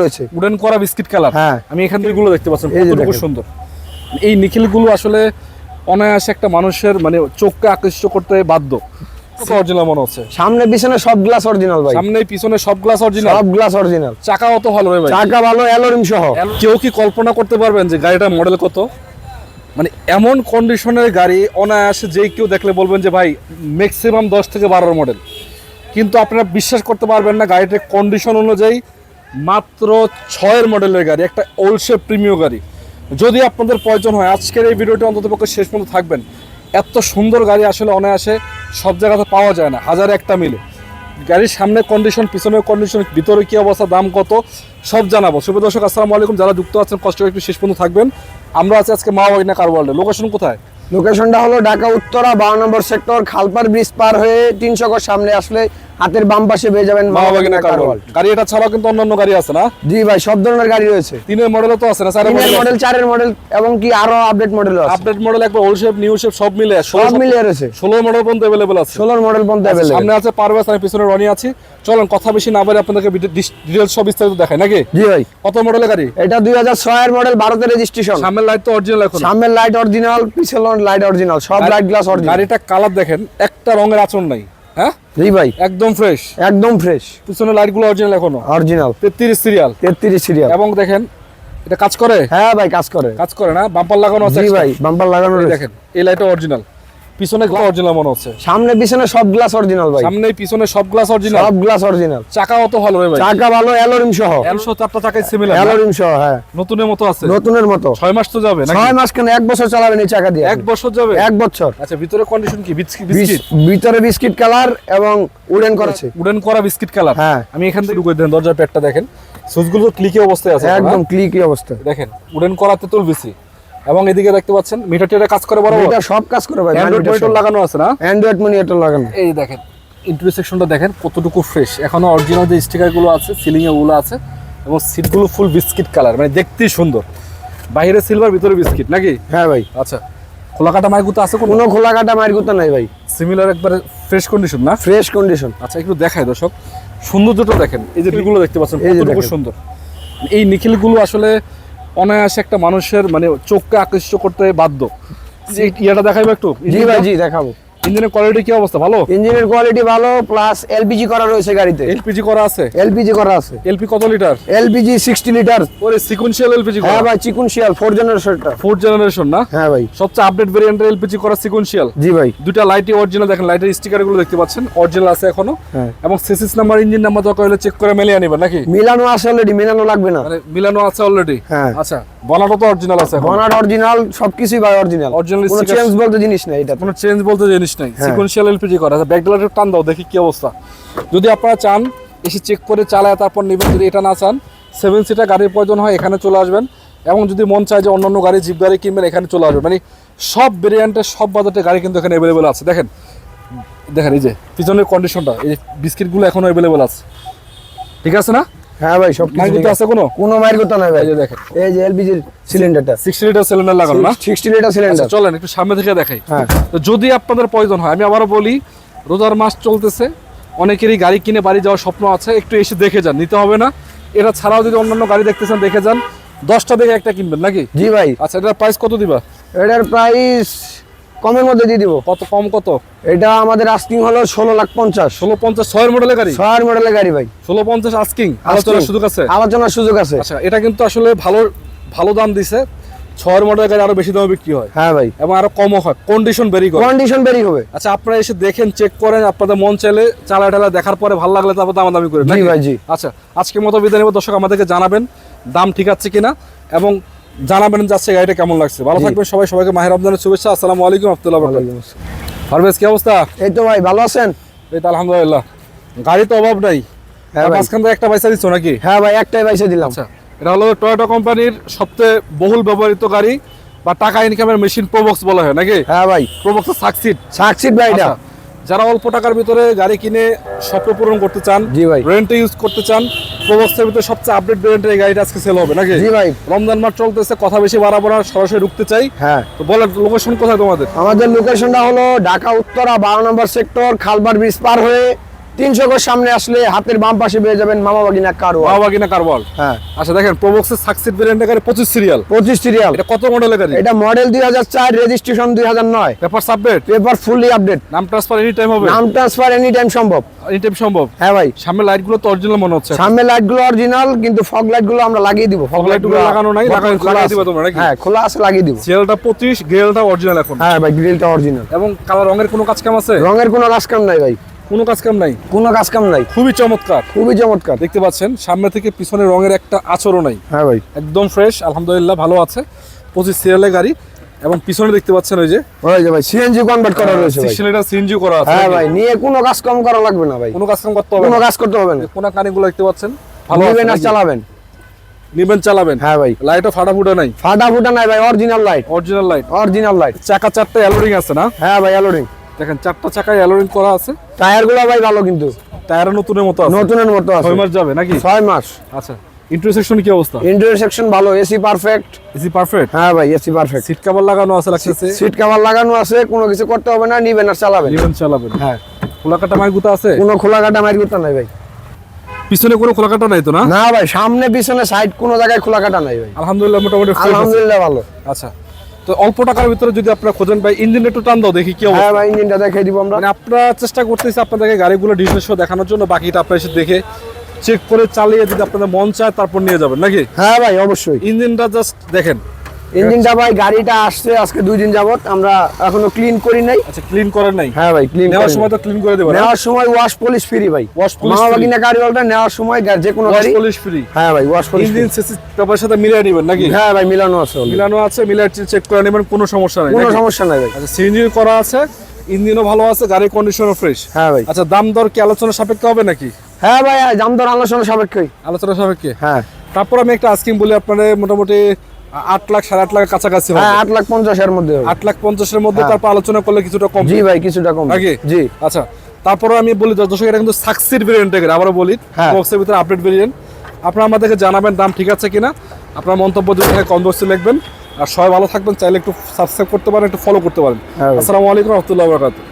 রয়েছে উডেন করা biscuit colour. হ্যাঁ, আমি এখান থেকে গুলো দেখতে পাচ্ছেন কতটুকু সুন্দর। এই নিকেলগুলো আসলে অনায়াসে একটা মানুষের মানে চোখকে আকর্ষিত করতে বাধ্য। অরিজিনাল মনে হচ্ছে। সামনে পিছনে সব গ্লাস অরিজিনাল ভাই। সামনে পিছনে সব গ্লাস অরিজিনাল। সব গ্লাস অরিজিনাল। চাকা অত ভালো রে ভাই। চাকা ভালো, অ্যালোরিম সহ। কেউ কি কল্পনা করতে পারবেন যে গাড়িটার মডেল কত? মানে এমন কন্ডিশনের গাড়ি অনায়াসে যে কেউ দেখলে বলবেন যে ভাই ম্যাক্সিমাম 10 থেকে 12 মডেল। কিন্তু আপনারা বিশ্বাস করতে পারবেন না, গাড়িটার কন্ডিশন অনুযায়ী মাত্র 6 মডেলের গাড়ি, একটা ওল্ড শেপ প্রিমিয়াম গাড়ি। যদি আপনাদের প্রয়োজন হয় আজকের এই ভিডিওটি অন্ততপক্ষে শেষ পর্যন্ত থাকবেন। এত সুন্দর গাড়ি আসলে অনায়াসে সব জায়গাতে পাওয়া যায় না, হাজারে একটা মিলে। গাড়ির সামনে কন্ডিশন, পিছনের কন্ডিশন, ভিতরে কী অবস্থা, দাম কত, সব জানাবো। শুভ দর্শক আসসালামু আলাইকুম, যারা যুক্ত আছেন কষ্ট করে একটু শেষ পর্যন্ত থাকবেন। আমরা আছি আজকে মা ওয়াগনা কার ওয়ার্ল্ডে। লোকেশন কোথায়? লোকেশনটা হলো ঢাকা উত্তরা 52 নম্বর সেক্টর, খালপার ব্রিজ পার হয়ে 300 গজ সামনে আসলে হাতের বাম পাশে পেয়ে যাবেন মা ওয়াগনা কার ওয়ার্ল্ড। গাড়ি এটা ছাড়াও কিন্তু অন্যান্য গাড়ি আছে না? জি ভাই, সব ধরনের গাড়ি রয়েছে। 3 মডেলও তো আছে না? 4 মডেল, 4 মডেল এবং কি আরো আপডেট মডেলও আছে। আপডেট মডেল একবার ওল্ড শেপ নিউ শেপ সব মিলে সব মিলিয়ে রয়েছে। 16 মডেল পর্যন্ত अवेलेबल আছে। 16 মডেল পর্যন্ত अवेलेबल। সামনে আছে পারভেজ, আমি পিছনে রনি আছি। চলেন কথা বেশি না বলে আপনাদেরকে ডিটেইলস সব বিস্তারিত দেখাই নাকি? জি ভাই। কত মডেলের গাড়ি এটা 2006 এর মডেল, 12 তে রেজিস্ট্রেশন। সামনের লাইট তো অরিজিনাল এখন। সামনের লাইট অরিজিনাল, পিছনের লাইট অরিজিনাল, সব লাইট গ্লাস অরিজিনাল। গাড়িটা কালার দেখেন, একটা রঙের আঁচড় নাই। হ্যাঁ জি ভাই, একদম ফ্রেশ, একদম ফ্রেশ। পিছনের লাইটগুলো অরিজিনাল এখনো অরিজিনাল 33 সিরিয়াল। 33 সিরিয়াল। এবং দেখেন এটা কাজ করে। হ্যাঁ ভাই, কাজ করে। কাজ করে না? বাম্পার লাগানো আছে। জি ভাই, বাম্পার লাগানো রয়েছে। দেখেন এই লাইটটা অরিজিনাল, পিছনে গ্লাস অরিজিনাল মনে হচ্ছে। সামনে পিছনে সব গ্লাস অরিজিনাল ভাই। সামনে পিছনে সব গ্লাস অরিজিনাল। সব গ্লাস অরিজিনাল। চাকা অত ভালো রে ভাই। চাকা ভালো, অ্যালোরিম সহ। এলশো চারটা চাকায় সিমিলার। অ্যালোরিম সহ, হ্যাঁ। নতুনের মতো আছে। নতুনের মতো। 6 মাস তো যাবে নাকি? 6 মাস কেন, 1 বছর চালাবেন এই চাকা দিয়ে। 1 বছর যাবে? 1 বছর। আচ্ছা, ভিতরে কন্ডিশন কি? বিস্কিট। ভিতরে বিস্কিট কালার এবং উডেন করেছে। উডেন করা বিস্কিট কালার। হ্যাঁ। আমি এখান থেকে ঢুকে দেন, দরজার পেটটা দেখেন, সুইচগুলো তো ক্লিকি অবস্থায় আছে। একদম ক্লিকি অবস্থা। দেখেন উডেন করা তেতুল বিসি। এবং এদিকে দেখতে পাচ্ছেন মিটারটা কাজ করে বরাবর। এটা সব কাজ করে ভাই। অ্যান্ড্রয়েড মনিটর লাগানো আছে না? অ্যান্ড্রয়েড মনিটর লাগানো। এই দেখেন ইন্টারসেকশনটা দেখেন কতটুকু ফ্রেশ। এখনো অরিজিনাল যে স্টিকারগুলো আছে, সিলিং এ ওগুলো আছে। এবং সিটগুলো ফুল বিস্কিট কালার, মানে দেখতেই সুন্দর। বাইরে সিলভার, ভিতরে বিস্কিট নাকি? হ্যাঁ ভাই। আচ্ছা, খোলা কাটা মাইগুতো আছে? কোনো খোলা কাটা মায়ের গুতা নাই ভাই। সিমিলার একবারে ফ্রেশ কন্ডিশন না? Fresh condition. আচ্ছা, একটু দেখাই দর্শক, সৌন্দর্যটা দেখেন। এই যে নিকেলগুলো দেখতে পাচ্ছেন কতটুকু সুন্দর। এই নিকেলগুলো আসলে অনায়াসে একটা মানুষের মানে চোখকে আকর্ষিত করতে বাধ্য। ইয়াটা দেখাইবো একটু? জি ভাই, জি দেখাবো। ইঞ্জিনের কোয়ালিটি কি অবস্থা? ভালো। ইঞ্জিনের কোয়ালিটি ভালো, প্লাস এলপিজি করা রয়েছে গাড়িতে। এলপিজি করা আছে? এলপিজি করা আছে। এলপি কত লিটার? LPG 60 litre. ওরে সিকোয়েন্সিয়াল এলপিজি করা? হ্যাঁ ভাই, সিকোয়েন্সিয়াল 4 জেনারেশনটা। 4 জেনারেশন না? হ্যাঁ ভাই। সবচেয়ে আপডেট ভেরিয়েন্টের এলপিজি করা সিকোয়েন্সিয়াল। জি ভাই। দুটো লাইটই অরিজিনাল, দেখেন লাইটের স্টিকারগুলো দেখতে পাচ্ছেন অরিজিনাল আছে এখনো। হ্যাঁ। এবং সিসিস নাম্বার, ইঞ্জিন নাম্বার দরকার হলে চেক করে মিলিয়ে নেবেন নাকি? মিলানো আছে অলরেডি, মিলানো লাগবে না। মানে মিলানো আছে অলরেডি? হ্যাঁ। আচ্ছা, বনাটা তো অরিজিনাল আছে এখন? বনাট অরিজিনাল, সবকিছুই ভাই অরিজিনাল। অরিজিনাল কোনো চেঞ্জ বলতে জিনিস নাই এটা। কোনো চেঞ্জ বলতে জিনিস নাই। হ্যাঁ। সিকোয়েন্সিয়াল এলপিজি করা। ব্যাক ডলারটা টান দাও, দেখি কি অবস্থা। যদি আপনারা চান এসে চেক করে চালায় তারপর নেবেন, যদি এটা না চান 7 সিটার গাড়ির প্রয়োজন হয় এখানে চলে আসবেন। এবং যদি মন চায় যে অন্যান্য গাড়ি, জিপ গাড়ি কিনবেন, এখানে চলে আসবেন। মানে সব ভেরিয়েন্টের সব বাজেটের গাড়ি কিন্তু এখানে অ্যাভেলেবেল আছে। দেখেন দেখেন এই যে পিছনের কন্ডিশনটা, এই বিস্কিটগুলো এখনো অ্যাভেলেবেল আছে। ঠিক আছে না? হ্যাঁ ভাই, সব মাইগুতো আছে কোনো? কোনো মায়ের কথা নাই ভাই। এই যে দেখেন, এই যে এলপিজির সিলিন্ডারটা 60 লিটার সিলিন্ডার লাগানো না? 60 লিটার সিলিন্ডার। আচ্ছা, চলেন একটু সামনে থেকে দেখাই। হ্যাঁ। তো যদি আপনাদের প্রয়োজন হয়, আমি আবারও বলি, রোজার মাস চলতেছে, অনেকেরই গাড়ি কিনে বাড়ি যাওয়ার স্বপ্ন আছে, একটু এসে দেখে যান, নিতে হবে না। এটা ছাড়াও যদি অন্যান্য গাড়ি দেখতেছেন দেখে যান। 10টা দেখে একটা কিনবেন নাকি? জি ভাই। আচ্ছা, এটার প্রাইস কত দিবা? এটার প্রাইস কমের মধ্যে দিয়ে দিব। কত কম? কত? এটা আমাদের আস্কিং হলো 16,50,000। 1650 6 মডেলের গাড়ি? 6 মডেলের গাড়ি ভাই। 1650 আস্কিং, আলোচনার সুযোগ আছে? আলোচনার সুযোগ আছে। আচ্ছা, এটা কিন্তু আসলে ভালো ভালো দাম দিছে। 6 মডেলের গাড়ি আরো বেশি দামে বিক্রি হয়। হ্যাঁ ভাই। এবং আরো কমও হয়, কন্ডিশন ভেরি করে। কন্ডিশন ভেরি হবে। আচ্ছা, আপনারা এসে দেখেন, চেক করেন, আপনাদের মন চাইলে চালা টালা দেখার পরে ভালো লাগলে তারপর দামাদামি করেন জি নাকি? ভাই, জি। আচ্ছা, আজকের মতো বিদায় নেব। দর্শক আমাদেরকে জানাবেন দাম ঠিক আছে কিনা, এবং জানাবেন যাচ্ছে গাড়িটা কেমন লাগছে। ভালো থাকবেন সবাই, সবাইকে মাহে রমজানের শুভেচ্ছা। আসসালামু আলাইকুম আব্দুল্লাহ বারাকাতুহু। পারভেজ, কি অবস্থা? এই তো ভাই, ভালো আছেন? এই তো আলহামদুলিল্লাহ। গাড়ি তো অভাব নাই। হ্যাঁ ভাই। মাঝখান থেকে একটা পয়সা দিচ্ছ নাকি? হ্যাঁ ভাই, একটাই পয়সা দিলাম। আচ্ছা, এটা হলো টয়োটা কোম্পানির সবচেয়ে বহুল ব্যবহৃত গাড়ি বা টাকা ইনকামের মেশিন, প্রোবক্স বলা হয় নাকি? হ্যাঁ ভাই। Probox succeed. সাকসিড ভাই এটা। যারা অল্প টাকার ভিতরে গাড়ি কিনে স্বপ্ন পূরণ করতে চান, জি ভাই, রেন্টে ইউজ করতে চান, প্রোবক্সের ভিতরে সবচেয়ে আপডেট ভেরিয়েন্টের এই গাড়িটা আজকে সেল হবে নাকি? জি ভাই। রমজান মাস চলতেছে, কথা বেশি বাড়াবো না, সরাসরি ঢুকতে চাই। হ্যাঁ। তো বলেন লোকেশন কোথায় তোমাদের? আমাদের লোকেশনটা হলো ঢাকা উত্তরা 12 নম্বর সেক্টর, খালপার ব্রিজ পার হয়ে 300 গজ সামনে আসলে হাতের বাম পাশে পেয়ে যাবেন মামা বাগিনা কার ওয়াল। বাবা কিনা কারওয়াল। হ্যাঁ আচ্ছা দেখেন প্রোবক্সের সাকসিড ভেরিয়েন্টের গাড়ি 25 সিরিয়াল, 25 সিরিয়াল। এটা কত মডেলের গাড়ি? এটা model 2004, registration 2009, paper submit, paper fully update, নাম ট্রান্সফার এনি টাইম হবে, নাম ট্রান্সফার এনি টাইম সম্ভব। এনি টাইম সম্ভব। হ্যাঁ ভাই, সামনে লাইট গুলো তো অরিজিনাল মনে হচ্ছে, সামনে লাইট গুলো অরিজিনাল, কিন্তু ফগ লাইট গুলো আমরা লাগিয়ে দিব। ফগ লাইট গুলো লাগানো নাই, লাগাই দিবা তোমরা নাকি? হ্যাঁ খোলা আছে, লাগিয়ে দিব। সিরিয়ালটা 25, গ্রিলটা অরিজিনাল এখন। হ্যাঁ ভাই, গ্রিলটা অরিজিনাল। এবং কালার রঙের কোনো কাজ কাম আছে? রঙের কোনো কাজ কাম নাই ভাই, কোনো কাজ কাম নাই, কোনো কাজ কাম নাই, খুবই চমৎকার, খুবই চমৎকার। দেখতে পাচ্ছেন সামনে থেকে পিছনে রঙের একটা আচরও নাই, হ্যাঁ ভাই, একদম ফ্রেশ, আলহামদুলিল্লাহ ভালো আছে। 25 সিরিয়ালের গাড়ি এবং পিছনে দেখতে পাচ্ছেন ওই যে ওই যে ভাই সিএনজি কনভার্ট করা রয়েছে ভাই। 6 লিটার সিএনজি করা আছে। হ্যাঁ ভাই, নিয়ে কোনো কাজ কম করা লাগবে না ভাই, কোনো কাজ কাম করতে হবে কোনো না, কাজ করতে হবে না। কোনা কানিগুলো দেখতে পাচ্ছেন ভালো আছে, নিবেন আর চালাবেন। নিবেন চালাবেন। হ্যাঁ ভাই, লাইটও ফাটাফুটা নাই, ফাটা ফুটা নাই ভাই, original light, original light. Original light. চাকা চারটা অ্যালোরিং আছে না? হ্যাঁ ভাই, অ্যালোরিং। দেখেন চারটা চাকায় অ্যালোরিং করা আছে, টায়ার গুলো ভাই ভালো, কিন্তু টায়ার নতুনের মতো আছে, নতুনের মতো আছে। 6 মাস যাবে নাকি? 6 মাস। আচ্ছা ইন্টারসেকশন কি অবস্থা? ইন্টেরিয়র সেকশন ভালো, এসি পারফেক্ট। এসি পারফেক্ট, হ্যাঁ ভাই, এসি পারফেক্ট। সিট কভার লাগানো আছে লাগতেছে, সিট কভার লাগানো আছে, কোনো কিছু করতে হবে না, নিবেন আর চালাবেন। নিবেন চালাবেন। হ্যাঁ, খোলাকাটা মাইগুতা আছে? কোনো খোলা কাটা মাইর করতে নাই ভাই। পিছনে কোনো খোলাকাটা নাই তো না? না ভাই, সামনে পিছনে সাইড কোনো জায়গায় খোলা কাটা নাই ভাই, আলহামদুলিল্লাহ মোটামুটি fresh আছে। আলহামদুলিল্লাহ ভালো। আচ্ছা তো অল্প টাকার ভিতরে যদি আপনারা খোঁজেন ভাই, ইঞ্জিন একটু টান দাও দেখি কি হ্যাঁ অবস্থা। ভাই, ইঞ্জিনটা দেখাই দিব আমরা। মানে আপনারা চেষ্টা করতেছি আপনাদেরকে গাড়িগুলো ডিটেলস শো দেখানোর জন্য, বাকিটা আপনারা এসে দেখে চেক করে চালিয়ে যদি আপনাদের মন চায় তারপর নিয়ে যাবেন নাকি? হ্যাঁ ভাই, অবশ্যই। ইঞ্জিনটা জাস্ট দেখেন। ইঞ্জিনটা ভাই, গাড়িটা আসছে আজকে 2 দিন যাবত, আমরা এখনো ক্লিন করি নাই। আচ্ছা ক্লিন করেন নাই? হ্যাঁ ভাই, ক্লিন নেওয়ার সময় তো ক্লিন করে দেবেন। নেওয়ার সময় ওয়াশ পলিশ ফ্রি ভাই। ওয়াশ পলিশ মামা বাগিনা গাড়িওয়ালটা নেওয়ার সময় যে কোনো ওয়াশ গাড়ি। Polish free. হ্যাঁ ভাই, ওয়াশ পলিশ। ইঞ্জিন সিসি পেপারের সাথে মিলিয়ে নেবেন নাকি? হ্যাঁ ভাই, মিলানো আছে already। মিলানো আছে, মিলিয়ে চেক করে নেবেন, কোনো সমস্যা নাই কোনো নাকি? সমস্যা নাই ভাই। আচ্ছা সিএনজি করা আছে, ইঞ্জিনও ভালো আছে, গাড়ির কন্ডিশনও ফ্রেশ। হ্যাঁ ভাই। আচ্ছা দাম দর কি আলোচনা সাপেক্ষে হবে নাকি? হ্যাঁ ভাই, দাম দর আলোচনা সাপেক্ষই। আলোচনা সাপেক্ষে। হ্যাঁ তারপর আমি একটা আস্কিং বলি, আপনাদের মোটামুটি 8 লাখ 8.5 লাখের কাছাকাছি হবে। হ্যাঁ, 8,50,000 এর মধ্যে হবে। 8,50,000 এর মধ্যে, হ্যাঁ। তারপর আলোচনা করলে কিছুটা কম। জি ভাই, কিছুটা কম নাকি? জি। আচ্ছা তারপরে আমি বলি দর্শক, এটা কিন্তু সাকসিড ভেরিয়েন্টের গাড়ি, আবারও বলি হ্যাঁ। বক্সের ভিতরে আপডেট ভেরিয়েন্ট। আপনারা আমাদেরকে জানাবেন দাম ঠিক আছে কিনা, আপনার মন্তব্য যদি থাকে কমেন্ট বক্সে লিখবেন। আর সবাই ভালো থাকবেন, চাইলে একটু সাবস্ক্রাইব করতে পারেন, একটু ফলো করতে পারেন। হ্যাঁ ভাই। আসসালামু আলাইকুম রহমতুল্লাহ বরকাতুহু।